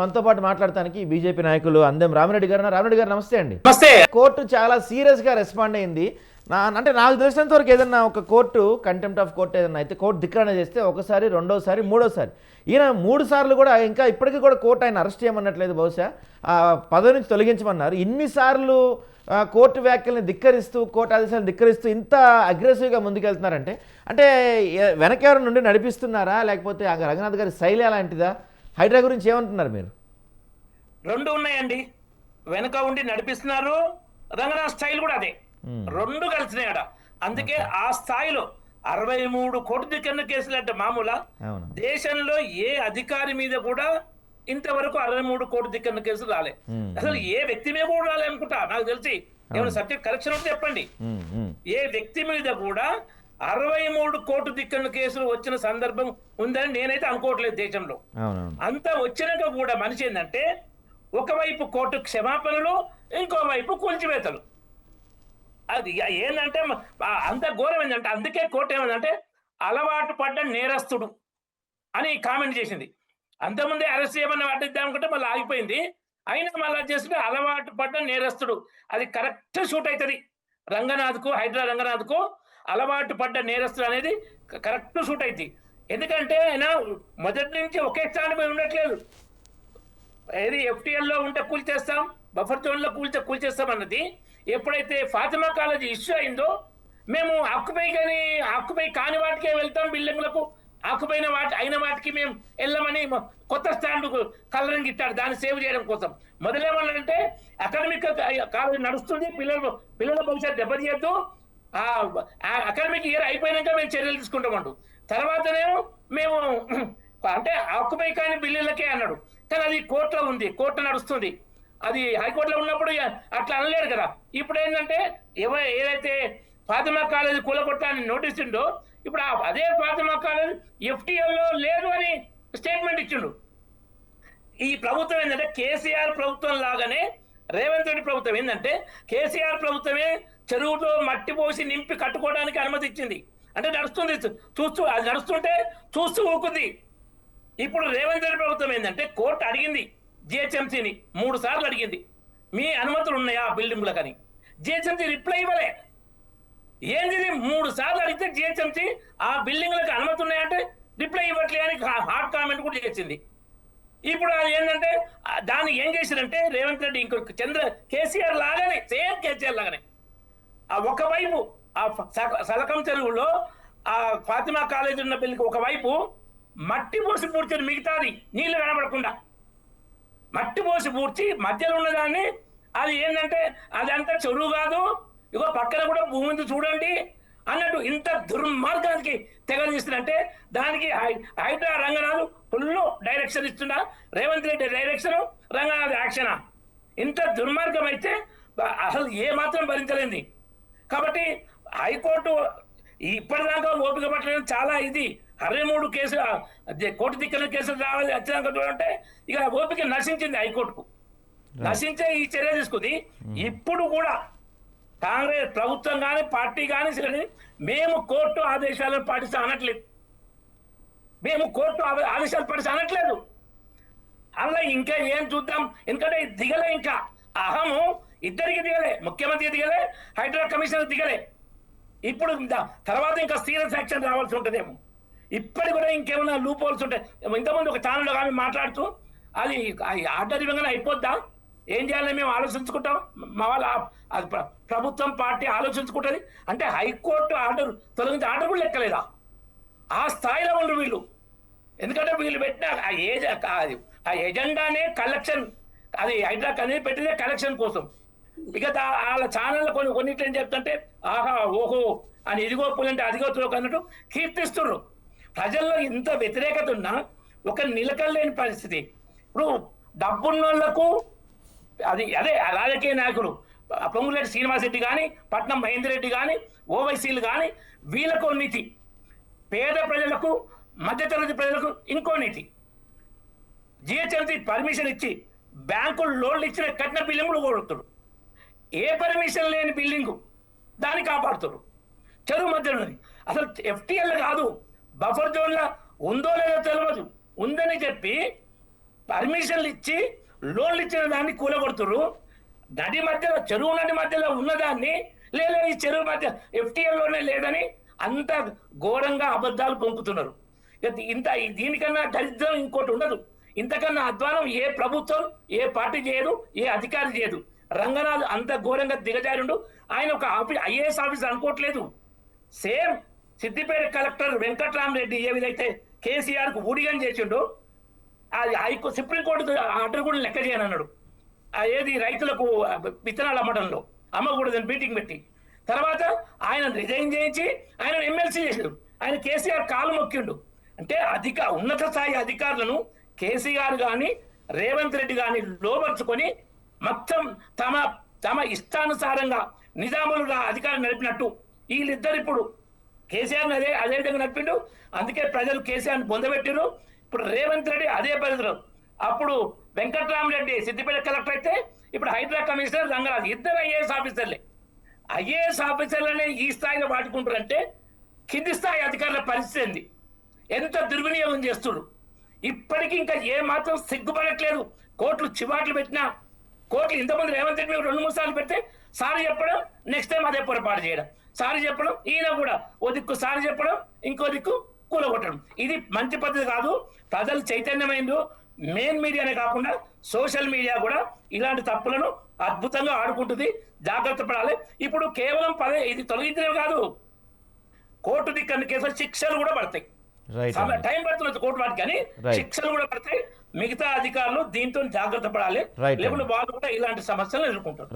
మనతో పాటు మాట్లాడటానికి బీజేపీ నాయకులు అందెం రామిరెడ్డి గారు నమస్తే అండి. నమస్తే. కోర్టు చాలా సీరియస్గా రెస్పాండ్ అయింది. అంటే నాకు తెలిసినంత వరకు ఏదన్నా ఒక కోర్టు కంటెంప్ట్ ఆఫ్ కోర్టు ఏదన్నా అయితే కోర్టు ధిక్కరణ చేస్తే ఒకసారి, రెండోసారి, మూడోసారి, ఈయన 3 సార్లు కూడా ఇంకా ఇప్పటికీ కూడా కోర్టు ఆయన అరెస్ట్ చేయమన్నట్లేదు. బహుశా పదవి నుంచి తొలగించమన్నారు. ఇన్నిసార్లు కోర్టు వ్యాఖ్యల్ని ధిక్కరిస్తూ, కోర్టు ఆదేశాలను ధిక్కరిస్తూ ఇంత అగ్రెసివ్గా ముందుకెళ్తున్నారంటే అంటే వెనకెవరి నుండి నడిపిస్తున్నారా, లేకపోతే రంగనాథ్ గారి శైలి అలాంటిదా? హైడ్రా గురించి ఏమంటున్నారు మీరు? రెండు ఉన్నాయండి. వెనక ఉండి నడిపిస్తున్నారు, రంగనాథ్ స్టైల్ కూడా అదే. రెండు కలిసినాయట. అందుకే ఆ స్థాయిలో 63 కోట్ల ధిక్కరణ కేసులు అంటే మామూలా? దేశంలో ఏ అధికారి మీద కూడా ఇంతవరకు 63 కోట్ల ధిక్కరణ కేసులు రాలే. అసలు ఏ వ్యక్తి మీద కూడా రాలే అనుకుంటా నాకు తెలిసి. ఏమైనా సబ్జెక్ట్ కరెక్షన్ ఉంటే చెప్పండి. ఏ వ్యక్తి మీద కూడా 63 కోట్ల ధిక్కరణ కేసులు వచ్చిన సందర్భం ఉందని నేనైతే అనుకోవట్లేదు దేశంలో. అంతా వచ్చినాక కూడా మనిషి ఏంటంటే ఒకవైపు కోర్టు క్షమాపణలు, ఇంకోవైపు కూల్చివేతలు. అది ఏంటంటే అంత ఘోరం ఏంటంటే, అందుకే కోర్టు ఏమందంటే అలవాటు పడ్డ నేరస్తుడు అని కామెంట్ చేసింది. అంతకుముందే అరెస్ట్ చేయమని పట్టిద్దామనుకుంటే మళ్ళీ ఆగిపోయింది. అయినా మళ్ళీ చేస్తుంటే అలవాటు పడ్డ నేరస్తుడు, అది కరెక్ట్ షూట్ అవుతుంది రంగనాథ్కు, హైడ్రా రంగనాథ్కు. అలవాటు పడ్డ నేరస్తుడు అనేది కరెక్ట్ షూట్ అవుతుంది. ఎందుకంటే ఆయన మొదటి నుంచి ఒకే స్థానం మీద ఉండట్లేదు. ఏది FTL ఉంటే కూల్చేస్తాం, బఫర్ జోన్లో కూల్చేస్తాం అన్నది ఎప్పుడైతే ఫాతిమా కాలేజీ ఇష్యూ అయిందో, మేము ఆక్యుపై కాని వాటికే వెళ్తాం, బిల్డింగ్లకు అయిన వాటికి మేము వెళ్ళమని కొత్త స్టాండ్ కలరింగ్ ఇచ్చాడు దాన్ని సేవ్ చేయడం కోసం. మొదలేమన్నంటే అకాడమిక్ కాలేజ్ నడుస్తుంది, పిల్లల భవిష్యత్తు దెబ్బతీయద్దు, అకాడమిక్ ఇయర్ అయిపోయినాక మేము చర్యలు తీసుకుంటామంటు. తర్వాతనేమో మేము అంటే ఆక్యుపై కాని బిల్లులకే అన్నాడు. కానీ అది కోర్టులో ఉంది, కోర్టు నడుస్తుంది. అది హైకోర్టులో ఉన్నప్పుడు అట్లా అనలేరు కదా. ఇప్పుడు ఏంటంటే ఏదైతే ఫాతిమా కాలేజ్ కూలగొట్టాలని నోటీస్ ఉందో, ఇప్పుడు అదే ఫాతిమా కాలేజ్ FTLలో లేదు అని స్టేట్మెంట్ ఇచ్చిండు. ఈ ప్రభుత్వం ఏంటంటే కేసీఆర్ ప్రభుత్వం లాగానే రేవంత్ రెడ్డి ప్రభుత్వం ఏంటంటే, కేసీఆర్ ప్రభుత్వమే చెరువుతో మట్టి పోసి నింపి కట్టుకోవడానికి అనుమతి ఇచ్చింది. అంటే నడుస్తుంది, అది నడుస్తుంటే చూస్తూ ఊకుంది. ఇప్పుడు రేవంత్ రెడ్డి ప్రభుత్వం ఏంటంటే కోర్టు అడిగింది GHMCని 3 సార్లు అడిగింది, మీ అనుమతులు ఉన్నాయా బిల్డింగ్లకు అని. GHMC రిప్లై ఇవ్వలే. ఏంది 3 సార్లు అడిగితే GHMC ఆ బిల్డింగ్లకు అనుమతి ఉన్నాయంటే రిప్లై ఇవ్వట్లే అని హాట్ కామెంట్ కూడా చేసింది. ఇప్పుడు అది ఏంటంటే దాన్ని ఏం చేశారంటే రేవంత్ రెడ్డి ఇంకొక కేసీఆర్ లాగానే, సేమ్ కేసీఆర్ లాగానే ఒకవైపు ఆ సలకం చెరువులో ఆ ఫాతిమా కాలేజ్ ఉన్న బిల్డింగ్ ఒకవైపు మట్టి పోసి పూడ్చారు, మిగతాది నీళ్లు కనబడకుండా మట్టి పోసి పూడ్చి మధ్యలో ఉన్నదాన్ని అది ఏంటంటే అదంతా చెరువు కాదు, ఇగో పక్కన కూడా భూమి ఉంది చూడండి అన్నట్టు ఇంత దుర్మార్గానికి తెగనిస్తుందంటే దానికి హైడ్రా రంగనాథ్ ఫుల్ డైరెక్షన్ ఇస్తున్నా, రేవంత్ రెడ్డి డైరెక్షన్, రంగనాథ్ యాక్షనా? ఇంత దుర్మార్గం అయితే అసలు ఏ మాత్రం భరించలేంది. కాబట్టి హైకోర్టు ఇప్పటిదాకా ఓపిక పట్టలేదు. చాలా ఇది 63 కేసులు కోర్టు ధిక్కరణ కేసులు రావాలి వచ్చినాక అంటే ఇక ఓపిక నశించింది హైకోర్టుకు. నశించే ఈ చర్య తీసుకుంది. ఇప్పుడు కూడా కాంగ్రెస్ ప్రభుత్వం కానీ పార్టీ కానీ మేము కోర్టు ఆదేశాలను పాటిస్తా అనట్లేదు, మేము కోర్టు ఆదేశాలు పాటిస్తా అనట్లేదు. అలా ఇంకా ఏం చూద్దాం, ఎందుకంటే దిగలే, ఇంకా అహము ఇద్దరికి దిగలే, ముఖ్యమంత్రి దిగలే, హైడ్రా కమిషనర్ దిగలే. ఇప్పుడు తర్వాత ఇంకా సీరియస్ యాక్షన్ రావాల్సి ఉంటుందేమో. ఇప్పటికి కూడా ఇంకేమైనా లూప్ హోల్స్ ఉంటాయి. ఇంతకుముందు ఒక ఛానల్లో కానీ మాట్లాడుతూ అది ఆర్డర్ ఇవ్వగానే అయిపోద్దా, ఏం చేయాలని మేము ఆలోచించుకుంటాం, మా వాళ్ళ అది ప్రభుత్వం పార్టీ ఆలోచించుకుంటుంది అంటే హైకోర్టు ఆర్డర్ తొలగించే ఆర్డర్ కూడా లెక్కలేదా? ఆ స్థాయిలో ఉండరు వీళ్ళు. ఎందుకంటే వీళ్ళు పెట్టిన ఆ ఎజెండానే కలెక్షన్, అది హైడ్రా అనేది పెట్టిందే కలెక్షన్ కోసం. ఇక వాళ్ళ ఛానల్లో కొన్నిట్లు ఏం చెప్తుంటే ఆహా ఓహో అని ఇదిగో పులంటే అదిగో తులకు అన్నట్టు కీర్తిస్తున్నారు. ప్రజల్లో ఇంత వ్యతిరేకత ఉన్నా ఒక నిలకడలేని పరిస్థితి. ఇప్పుడు డబ్బున్న వాళ్ళకు అదే రాజకీయ నాయకులు పొంగులేటి శ్రీనివాసరెడ్డి కానీ, పట్నం మహేందర్ రెడ్డి కానీ, ఓవైసీలు కానీ వీళ్ళకు నీతి, పేద ప్రజలకు మధ్యతరగతి ప్రజలకు ఇంకో నీతి. GHMC పర్మిషన్ ఇచ్చి బ్యాంకులు లోన్లు ఇచ్చిన కట్టిన బిల్డింగ్ కూడా కొడుతుడు, ఏ పర్మిషన్ లేని బిల్డింగు దాన్ని కాపాడుతారు. చెరువు మధ్యలో అసలు FTL కాదు, బఫర్ జోన్లో ఉందో లేదో తెలియదు, ఉందని చెప్పి పర్మిషన్లు ఇచ్చి లోన్లు ఇచ్చిన దాన్ని కూలగొడుతున్నారు. నది మధ్యలో, చెరువు నది మధ్యలో ఉన్నదాన్ని లేదా ఈ చెరువు మధ్య FTLలోనే లేదని అంత ఘోరంగా అబద్ధాలు పొంపుతున్నారు. ఇంత దీనికన్నా దరిద్రం ఇంకోటి ఉండదు. ఇంతకన్నా అధ్వానం ఏ ప్రభుత్వం, ఏ పార్టీ చేయదు, ఏ అధికారి చేయదు. రంగనాథ్ అంత ఘోరంగా దిగజారుండు. ఆయన ఒక IAS ఆఫీసర్ అనుకోవట్లేదు. సేమ్ సిద్దిపేట కలెక్టర్ వెంకట్రామరెడ్డి ఏ విధైతే కేసీఆర్కు ఊడిగం చేసిండో, అది సుప్రీంకోర్టు ఆర్డర్ కూడా లెక్క చేయను అన్నాడు. ఏది రైతులకు విత్తనాలు అమ్మడంలో అమ్మకూడదని మీటింగ్ పెట్టి తర్వాత ఆయన రిజైన్ చేయించి ఆయన ఎమ్మెల్సీ చేసాడు. ఆయన కేసీఆర్ కాలు మొక్కిండు. అంటే ఉన్నత స్థాయి అధికారులను కేసీఆర్ కానీ రేవంత్ రెడ్డి కానీ లోపరుచుకొని మొత్తం తమ తమ ఇష్టానుసారంగా నిజాములుగా అధికారం నడిపినట్టు వీళ్ళిద్దరు ఇప్పుడు కేసీఆర్ని అదే విధంగా నడిపిండు. అందుకే ప్రజలు కేసీఆర్ని పొందబెట్టిరు. ఇప్పుడు రేవంత్ రెడ్డి అదే పరిధిలో. అప్పుడు వెంకట్రామరెడ్డి సిద్దిపేట కలెక్టర్ అయితే ఇప్పుడు హైడ్రా కమిషనర్ రంగరాజు ఇద్దరు IAS ఆఫీసర్లే. IAS ఆఫీసర్లనే ఈ స్థాయిలో వాడుకుంటారంటే కింది స్థాయి అధికారుల పరిస్థితి ఏంది? ఎంత దుర్వినియోగం చేస్తున్నారు. ఇప్పటికీ ఇంకా ఏ మాత్రం సిగ్గుపడట్లేదు. కోర్టులు చివాట్లు పెట్టినా, కోర్టులు ఇంతమంది రేవంత్ రెడ్డి 2-3 సార్లు పెడితే సారీ చెప్పడం, నెక్స్ట్ టైం అదే పొరపాటు చేయడం, సారీ చెప్పడం, ఈయన కూడా ఓ దిక్కు సారీ చెప్పడం, ఇంకో దిక్కు కూలగొట్టడం. ఇది మంచి పద్ధతి కాదు. ప్రజలు చైతన్యమైంది. మెయిన్ మీడియానే కాకుండా సోషల్ మీడియా కూడా ఇలాంటి తప్పులను అద్భుతంగా ఆడుకుంటుంది. జాగ్రత్త పడాలి. ఇప్పుడు కేవలం ఇది తొలగించడం కాదు, కోర్టు దిక్కని కేసులు శిక్షలు కూడా పడతాయి. టైం పడుతున్నది కోర్టు వాటికి, కానీ శిక్షలు కూడా పడతాయి. మిగతా అధికారులు దీంతో జాగ్రత్త పడాలి. లేకుంటే వాళ్ళు కూడా ఇలాంటి సమస్యలు ఎదుర్కొంటారు.